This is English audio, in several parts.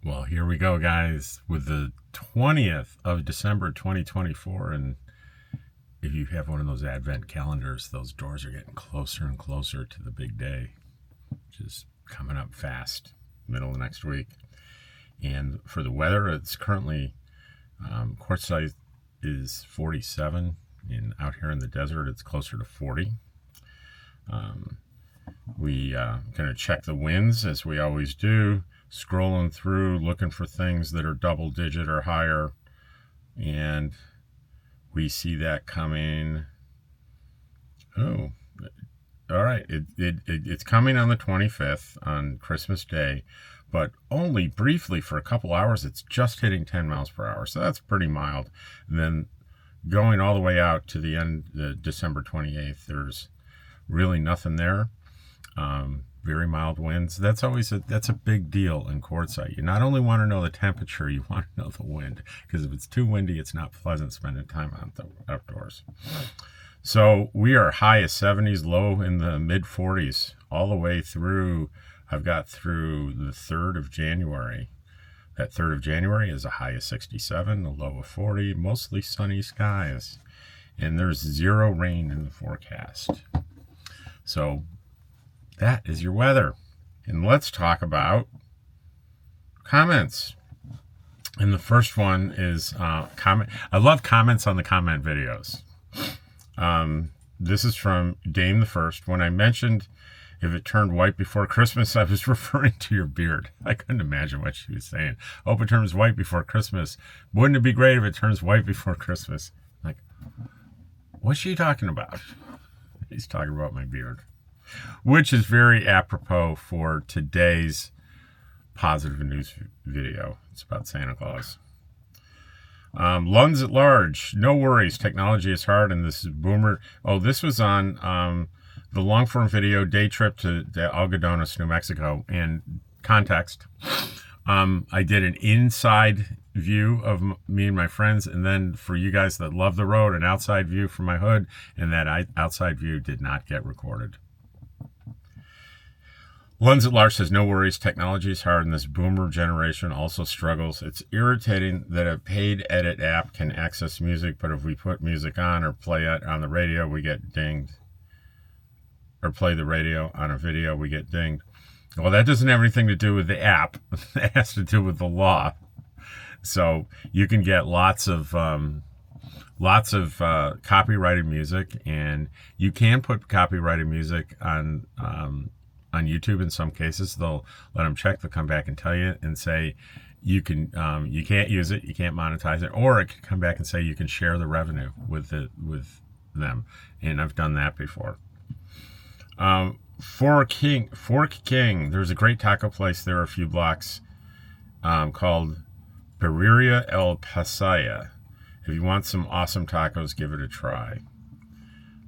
Well, here we go, guys, with the 20th of December 2024. And if you have one of those advent calendars, those doors are getting closer and closer to the big day, which is coming up fast, middle of next week. And for the weather, it's currently Quartzsite is 47, and out here in the desert, it's closer to 40. We going to check the winds as we always do, scrolling through, looking for things that are double digit or higher, and we see that coming. Oh, all right. It's coming on the 25th on Christmas Day, but only briefly for a couple hours. It's just hitting 10 miles per hour, so that's pretty mild. And then going all the way out to the end, December 28th, there's really nothing there. Very mild winds. That's a big deal in Quartzsite. You not only want to know the temperature, you want to know the wind, because if it's too windy, it's not pleasant spending time outdoors. So we are high as 70s, low in the mid 40s, all the way through. I've got through the 3rd of January. That 3rd of January is a high of 67, a low of 40, mostly sunny skies, and there's 0 rain in the forecast. So that is your weather. And let's talk about comments. And the first one is comment. I love comments on the comment videos. This is from Dame the First. When I mentioned if it turned white before Christmas, I was referring to your beard. I couldn't imagine what she was saying. Hope it turns white before Christmas. Wouldn't it be great if it turns white before Christmas? Like, what's she talking about? He's talking about my beard, which is very apropos for today's positive news video. It's about Santa Claus. Lunds at large, no worries. Technology is hard, and this is boomer. Oh, this was on the long form video day trip to Algodones, New Mexico. And context, I did an inside view of me and my friends, and then for you guys that love the road, an outside view from my hood, and that outside view did not get recorded. Lunds at large says, no worries, technology is hard, and this boomer generation also struggles. It's irritating that a paid edit app can access music, but if we put music on or play it on the radio, we get dinged. Or play the radio on a video, we get dinged. Well, that doesn't have anything to do with the app. It has to do with the law. So you can get lots of copyrighted music, and you can put copyrighted music on YouTube. In some cases, they'll let them check. They'll come back and tell you and say you can't use it, you can't monetize it, or it can come back and say you can share the revenue with them. And I've done that before. Fork King. There's a great taco place there a few blocks called Birria El Pasaya. If you want some awesome tacos, give it a try.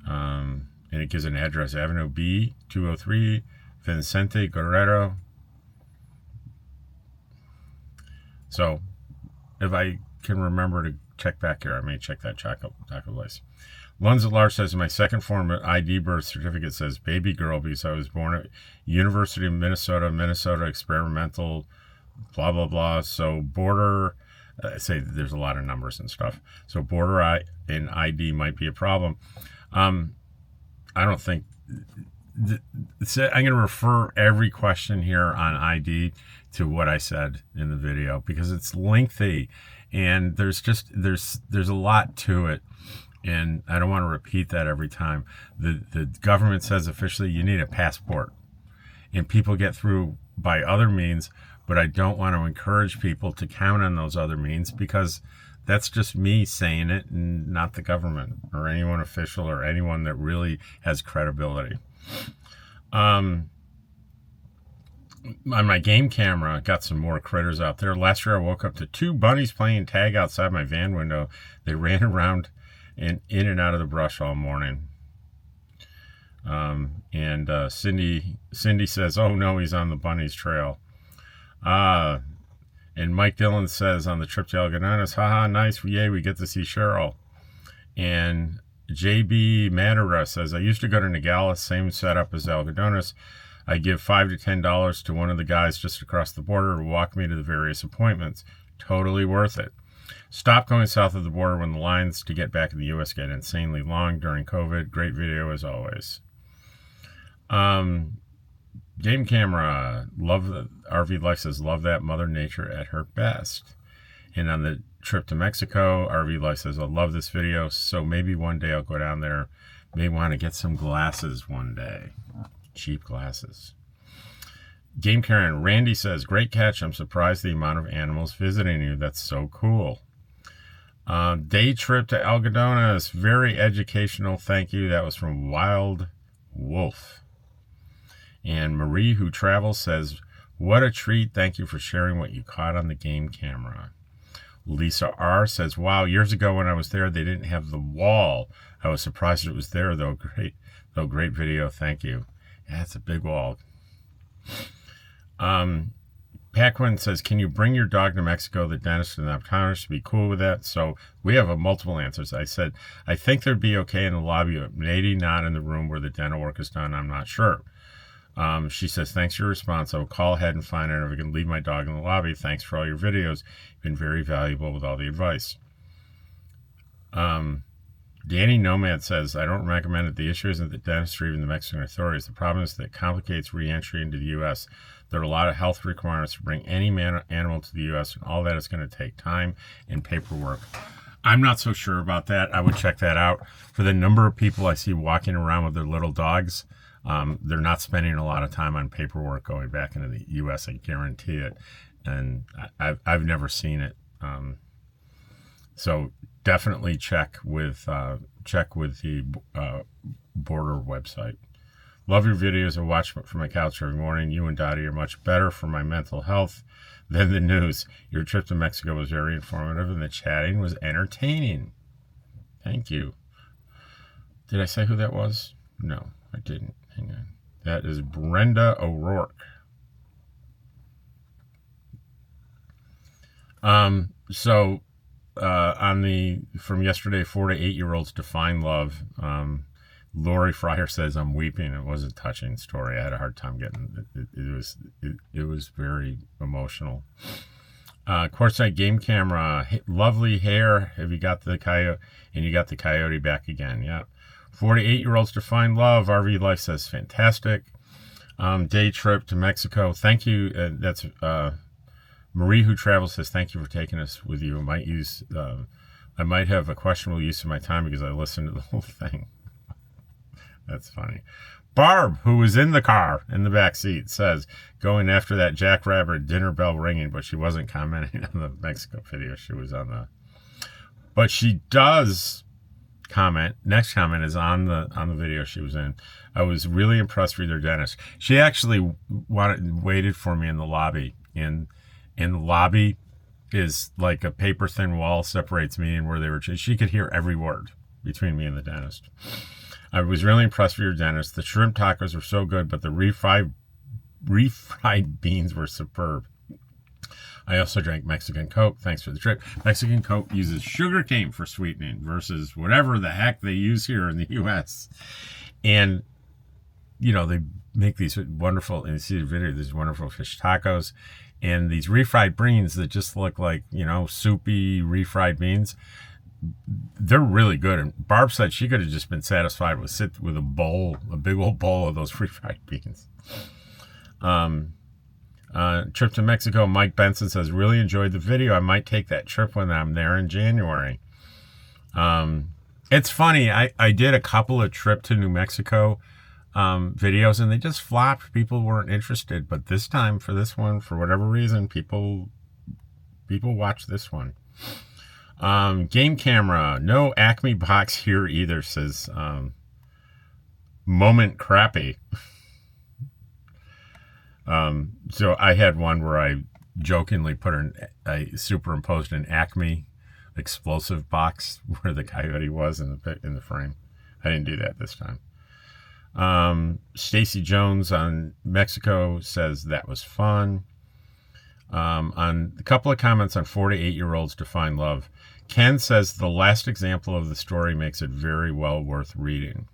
And it gives an address: Avenue B, 203, Vicente Guerrero. So if I can remember to check back here, I may check that taco place. Lunds at large says, my second form of ID birth certificate says baby girl because I was born at University of Minnesota experimental, blah, blah, blah. So border, say there's a lot of numbers and stuff. So border and ID might be a problem. I don't think, I'm going to refer every question here on ID to what I said in the video because it's lengthy and there's a lot to it. And I don't want to repeat that every time. The government says officially you need a passport. And people get through by other means, but I don't want to encourage people to count on those other means because that's just me saying it and not the government or anyone official or anyone that really has credibility. On my game camera, I got some more critters out there. Last year I woke up to 2 bunnies playing tag outside my van window. They ran around and in and out of the brush all morning. Cindy says, oh no, he's on the bunny's trail. And Mike Dillon says, on the trip to Algodones, haha, nice, yay, we get to see Cheryl. And JB Madera says, I used to go to Nogales, same setup as Algodones. I give $5 to $10 to one of the guys just across the border to walk me to the various appointments. Totally worth it. Stop going south of the border when the lines to get back in the U.S. get insanely long during COVID. Great video as always. Game camera, love the RV Life says, love that Mother Nature at her best. And on the trip to Mexico, RV Life says, I love this video, so maybe one day I'll go down there. May want to get some glasses one day. Cheap glasses. Game Karen, Randy says, great catch. I'm surprised the amount of animals visiting you. That's so cool. Day trip to Algodones, very educational. Thank you. That was from Wild Wolf. And Marie, who travels, says, what a treat. Thank you for sharing what you caught on the game camera. Lisa R says, wow, years ago when I was there, they didn't have the wall. I was surprised it was there, though. Great video. Thank you. Yeah, it's a big wall. Paquin says, can you bring your dog to Mexico? The dentist and the optometrist should be cool with that. So we have multiple answers. I said, I think they'd be okay in the lobby, but maybe not in the room where the dental work is done. I'm not sure. She says, thanks for your response. I will call ahead and find out if I can leave my dog in the lobby. Thanks for all your videos. You've been very valuable with all the advice. Danny Nomad says, I don't recommend it. The issue isn't the dentist or even the Mexican authorities. The problem is that it complicates re-entry into the U.S. There are a lot of health requirements to bring any animal to the U.S., and all that is going to take time and paperwork. I'm not so sure about that. I would check that out. For the number of people I see walking around with their little dogs, they're not spending a lot of time on paperwork going back into the U.S. I guarantee it. And I've never seen it. So definitely check with the border website. Love your videos. I watch from my couch every morning. You and Dottie are much better for my mental health than the news. Your trip to Mexico was very informative, and the chatting was entertaining. Thank you. Did I say who that was? No, I didn't. Hang on. That is Brenda O'Rourke. From yesterday, 4 to 8-year-olds define love. Lori Fryer says, I'm weeping. It was a touching story. I had a hard time getting it. It was very emotional. Quartzsite game camera, lovely hair. Have you got the coyote? And you got the coyote back again. Yeah. 4 to 8-year-olds define love. RV Life says, fantastic. Day trip to Mexico. Thank you. That's Marie, who travels, says, thank you for taking us with you. I might have a questionable use of my time because I listened to the whole thing. That's funny. Barb, who was in the car in the back seat, says, going after that jackrabbit dinner bell ringing, but she wasn't commenting on the Mexico video. She was on the, but she does comment. Next comment is on the video she was in. I was really impressed with her dentist. She actually waited for me in the lobby. In the lobby is like a paper thin wall separates me and where they were. She could hear every word between me and the dentist. I was really impressed with your dentist. The shrimp tacos were so good, but the refried beans were superb. I also drank Mexican Coke. Thanks for the trip. Mexican Coke uses sugar cane for sweetening versus whatever the heck they use here in the U.S. And, you know, they make these wonderful, and you see the video, these wonderful fish tacos and these refried beans that just look like, you know, soupy refried beans. They're really good. And Barb said she could have just been satisfied with a bowl, a big old bowl of those refried beans. Trip to Mexico, Mike Benson says, really enjoyed the video. I might take that trip when I'm there in January. It's funny. I did a couple of trip to New Mexico videos and they just flopped. People weren't interested. But this time for this one, for whatever reason, people watch this one. Game camera, no Acme box here either, says Moment Crappy. So I had one where I jokingly I superimposed an Acme explosive box where the coyote was in the frame. I didn't do that this time. Stacy Jones on Mexico says that was fun. On a couple of comments on 4 to 8-year-olds define love. Ken says the last example of the story makes it very well worth reading.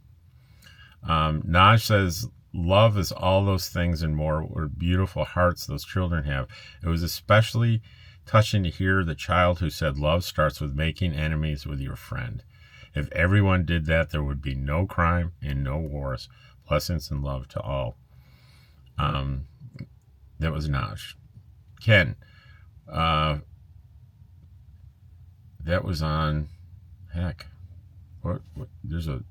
Naj says love is all those things and more, or beautiful hearts those children have. It was especially touching to hear the child who said love starts with making enemies with your friend. If everyone did that, there would be no crime and no wars. Blessings and love to all. That was Naj. Ken, that was on, heck, what there's a,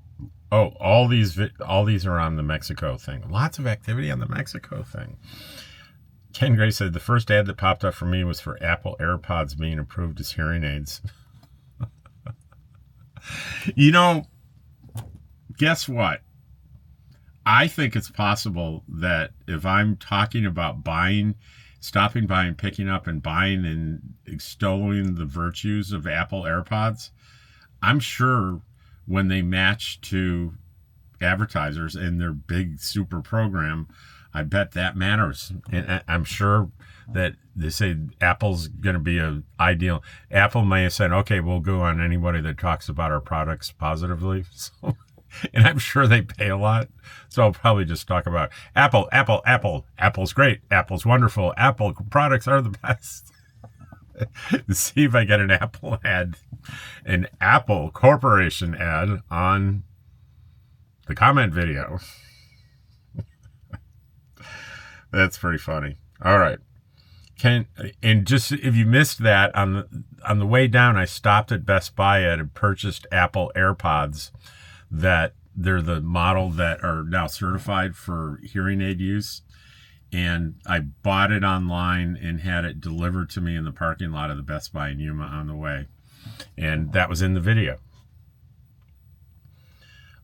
oh, all these are on the Mexico thing. Lots of activity on the Mexico thing. Ken Gray said the first ad that popped up for me was for Apple AirPods being approved as hearing aids. You know, guess what? I think it's possible that if I'm talking about buying, stopping by and picking up and buying and extolling the virtues of Apple AirPods, I'm sure when they match to advertisers in their big super program, I bet that matters. And I'm sure that they say Apple's going to be a ideal. Apple may have said, okay, we'll go on anybody that talks about our products positively. So, and I'm sure they pay a lot. So I'll probably just talk about Apple. Apple's great. Apple's wonderful. Apple products are the best. See if I get an Apple ad, an Apple Corporation ad on the comment video. That's pretty funny. All right. And just if you missed that, on the way down, I stopped at Best Buy and purchased Apple AirPods that they're the model that are now certified for hearing aid use. And I bought it online and had it delivered to me in the parking lot of the Best Buy in Yuma on the way. And that was in the video.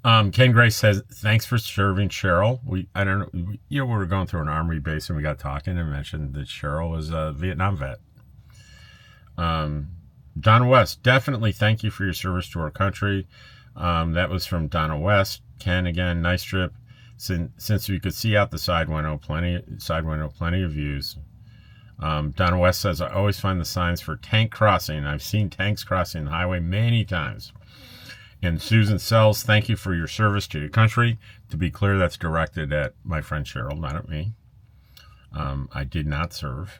Ken Gray says, thanks for serving Cheryl. I don't know, we were going through an army base and we got talking and mentioned that Cheryl was a Vietnam vet. Donna West, definitely thank you for your service to our country. That was from Donna West. Ken, again, nice trip. Since we could see out the side window, plenty of views. Donna West says, I always find the signs for tank crossing. I've seen tanks crossing the highway many times. And Susan Sells, thank you for your service to your country. To be clear, that's directed at my friend Cheryl, not at me. I did not serve.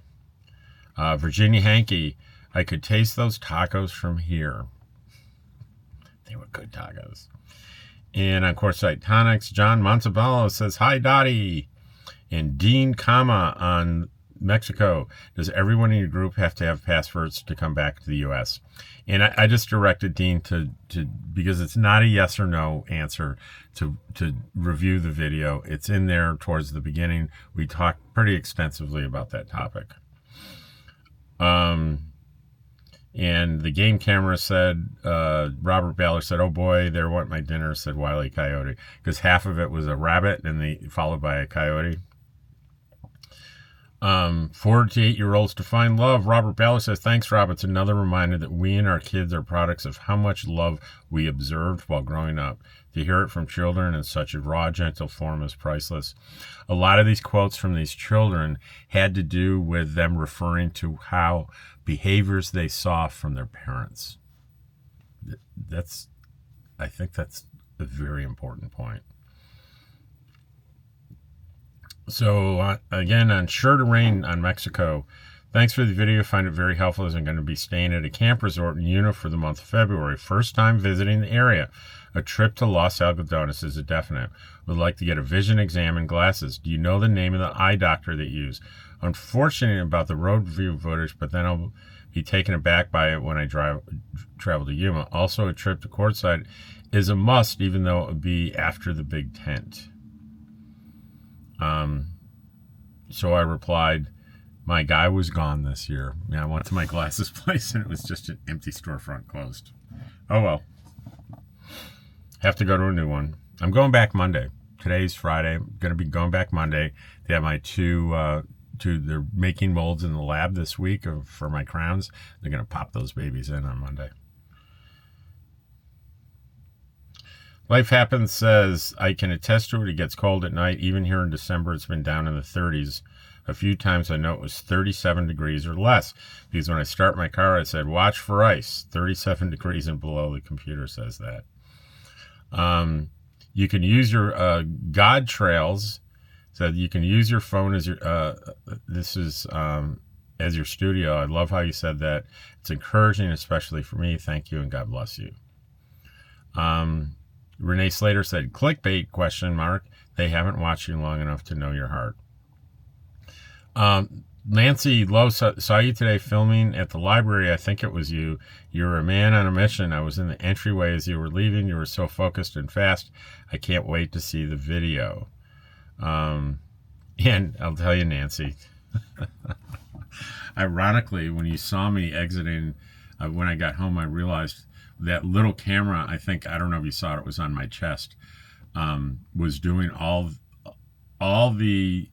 Virginia Hankey, I could taste those tacos from here. They were good tacos. And on Quartzsite Tonics, John Montebello says, hi, Dottie. And Dean Kama on Mexico, does everyone in your group have to have passports to come back to the U.S.? And I just directed Dean to because it's not a yes or no answer, to review the video. It's in there towards the beginning. We talked pretty extensively about that topic. And the game camera said, Robert Baylor said, oh boy, there went my dinner, said Wile E. Coyote, because half of it was a rabbit and followed by a coyote. 4 to 8 year olds to find love. Robert Baylor says, thanks, Rob. It's another reminder that we and our kids are products of how much love we observed while growing up. To hear it from children in such a raw, gentle form is priceless. A lot of these quotes from these children had to do with them referring to how behaviors they saw from their parents. I think that's a very important point. So again, on Sure to Rain on Mexico, thanks for the video. Find it very helpful as I'm going to be staying at a camp resort in Yuma for the month of February. First time visiting the area. A trip to Los Algodones is a definite. Would like to get a vision exam and glasses. Do you know the name of the eye doctor that you use? Unfortunate about the road view footage, but then I'll be taken aback by it when I travel to Yuma. Also, a trip to Quartzsite is a must, even though it would be after the big tent. So I replied, my guy was gone this year. I went to my glasses place and it was just an empty storefront closed. Oh well. Have to go to a new one. I'm going back Monday. Today's Friday. I'm going to be going back Monday. They have my they're making molds in the lab this week for my crowns. They're going to pop those babies in on Monday. Life Happens says, I can attest to it. It gets cold at night. Even here in December, it's been down in the 30s. A few times I know it was 37 degrees or less. Because when I start my car, I said, watch for ice. 37 degrees and below, the computer says that. You can use your God Trails Said you can use your phone as your, as your studio. I love how you said that. It's encouraging, especially for me. Thank you and God bless you. Renee Slater said, clickbait question mark. They haven't watched you long enough to know your heart. Nancy Lowe saw you today filming at the library. I think it was you. You're a man on a mission. I was in the entryway as you were leaving. You were so focused and fast. I can't wait to see the video. And I'll tell you, Nancy, ironically, when you saw me exiting, when I got home, I realized that little camera, I don't know if you saw it, it was on my chest, was doing all the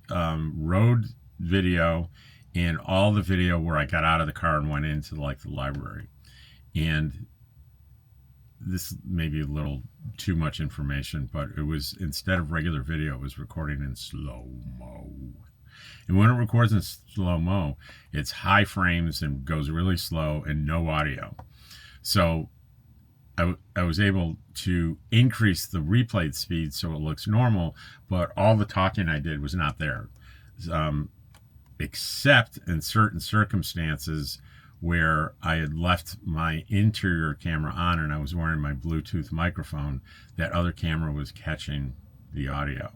road video and all the video where I got out of the car and went into like the library. And this may be a little too much information, but it was, instead of regular video, it was recording in slow-mo. And when it records in slow-mo, it's high frames and goes really slow and no audio. So I was able to increase the replay speed so it looks normal, but all the talking I did was not there. Except in certain circumstances where I had left my interior camera on and I was wearing my Bluetooth microphone, that other camera was catching the audio.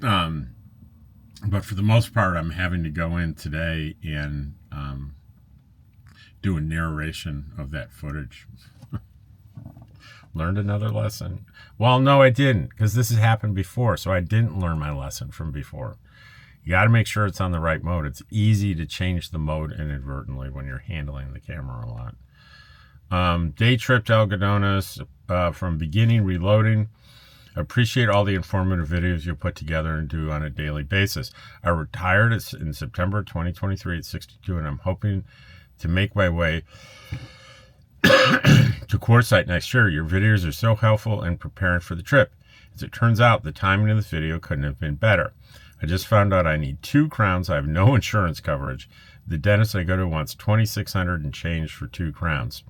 But for the most part, I'm having to go in today and do a narration of that footage. Learned another lesson. Well, no, I didn't, because this has happened before, so I didn't learn my lesson from before. You got to make sure it's on the right mode. It's easy to change the mode inadvertently when you're handling the camera a lot. Day trip to Algodones, from beginning reloading. Appreciate all the informative videos you put together and do on a daily basis. I retired in September 2023 at 62, and I'm hoping to make my way to Quartzsite next year. Your videos are so helpful in preparing for the trip. As it turns out, the timing of this video couldn't have been better. I just found out I need 2 crowns. I have no insurance coverage. The dentist I go to wants $2,600 and change for 2 crowns.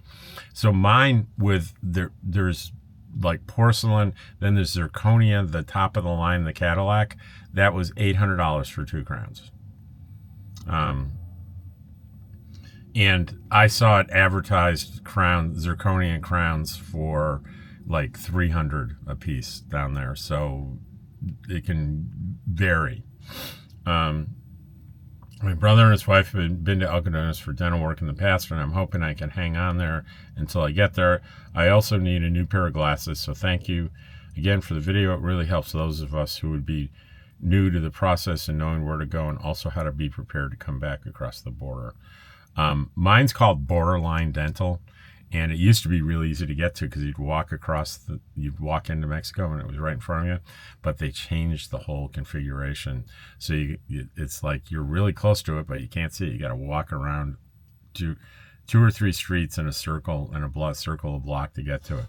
So mine, with there's like porcelain, then there's zirconia, the top of the line, the Cadillac, that was $800 for 2 crowns. And I saw it advertised zirconian crowns for like $300 a piece down there. So it can vary. My brother and his wife have been to Algodones for dental work in the past, and I'm hoping I can hang on there until I get there. I also need a new pair of glasses, so thank you again for the video. It really helps those of us who would be new to the process and knowing where to go, and also how to be prepared to come back across the border. Mine's called Borderline Dental, and it used to be really easy to get to because you'd walk into Mexico and it was right in front of you, but they changed the whole configuration. So it's like you're really close to it, but you can't see it. You got to walk around 2 or 3 streets in a circle, in a circle of block to get to it.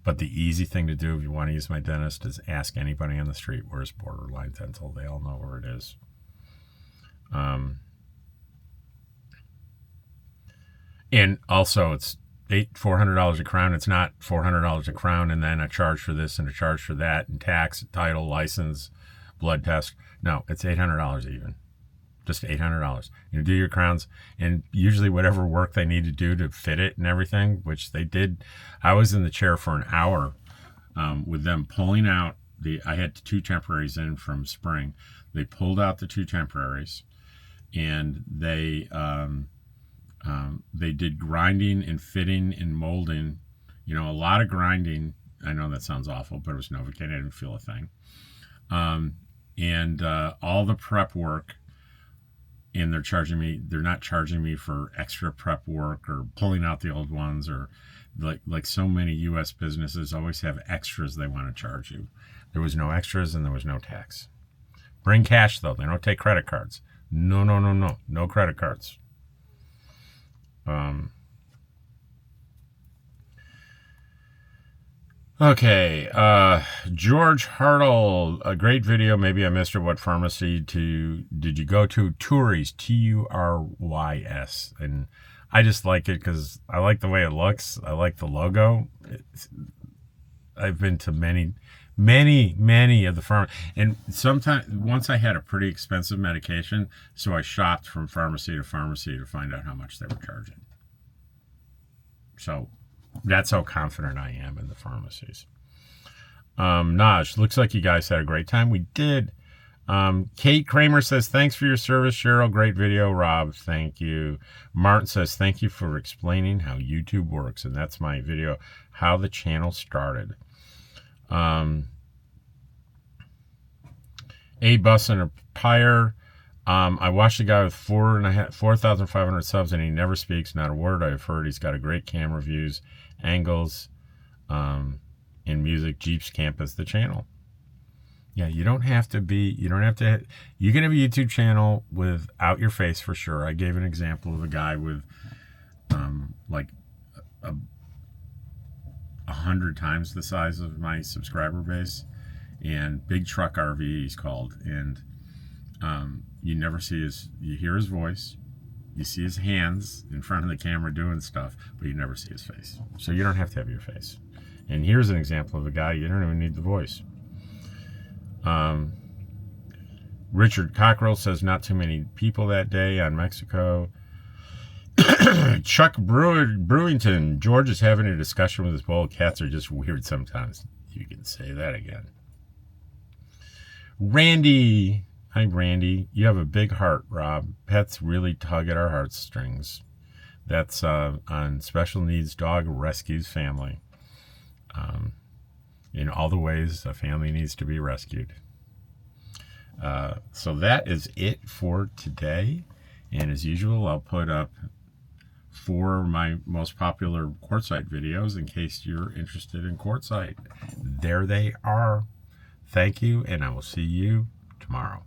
But the easy thing to do if you want to use my dentist is ask anybody on the street, where's Borderline Dental? They all know where it is. And also it's $400 a crown. It's not $400 a crown and then a charge for this and a charge for that and tax, title, license, blood test. No, it's $800 even. Just $800. You do your crowns, and usually whatever work they need to do to fit it and everything, which they did. I was in the chair for an hour with them pulling out I had 2 temporaries in from spring. They pulled out the 2 temporaries, and they did grinding and fitting and molding, a lot of grinding. I know that sounds awful, but it was Novocaine. I didn't feel a thing. And all the prep work, and they're not charging me for extra prep work or pulling out the old ones, or like so many U.S. businesses always have extras they want to charge you. There was no extras and there was no tax. Bring cash though. They don't take credit cards. No credit cards. Okay, George Hartle, a great video. Maybe I missed it. What pharmacy did you go to? Turys, Turys, and I just like it because I like the way it looks. I like the logo. I've been to many Many of the and sometimes once I had a pretty expensive medication, so I shopped from pharmacy to pharmacy to find out how much they were charging. So that's how confident I am in the pharmacies. Naj, looks like you guys had a great time. We did. Kate Kramer says, thanks for your service, Cheryl. Great video. Rob, thank you. Martin says, thank you for explaining how YouTube works. And that's my video, how the channel started. A Bus and a Pyre. I watched a guy with 4,500 subs and he never speaks, not a word. I've heard he's got a great camera views, angles, in music. Jeeps Campus, the channel. Yeah, you can have a YouTube channel without your face for sure. I gave an example of a guy with like 100 times the size of my subscriber base, and Big Truck RV he's called, and you never see you hear his voice, you see his hands in front of the camera doing stuff, but you never see his face. So you don't have to have your face. And here's an example of a guy, you don't even need the voice. Richard Cockrell says, not too many people that day on Mexico. Chuck Brewington, George is having a discussion with his bowl. Cats are just weird sometimes. You can say that again. Randy. Hi, Randy. You have a big heart, Rob. Pets really tug at our heartstrings. That's on Special Needs Dog Rescues Family. In all the ways a family needs to be rescued. So that is it for today. And as usual, I'll put up 4 of my most popular Quartzsite videos in case you're interested in Quartzsite. There they are. Thank you, and I will see you tomorrow.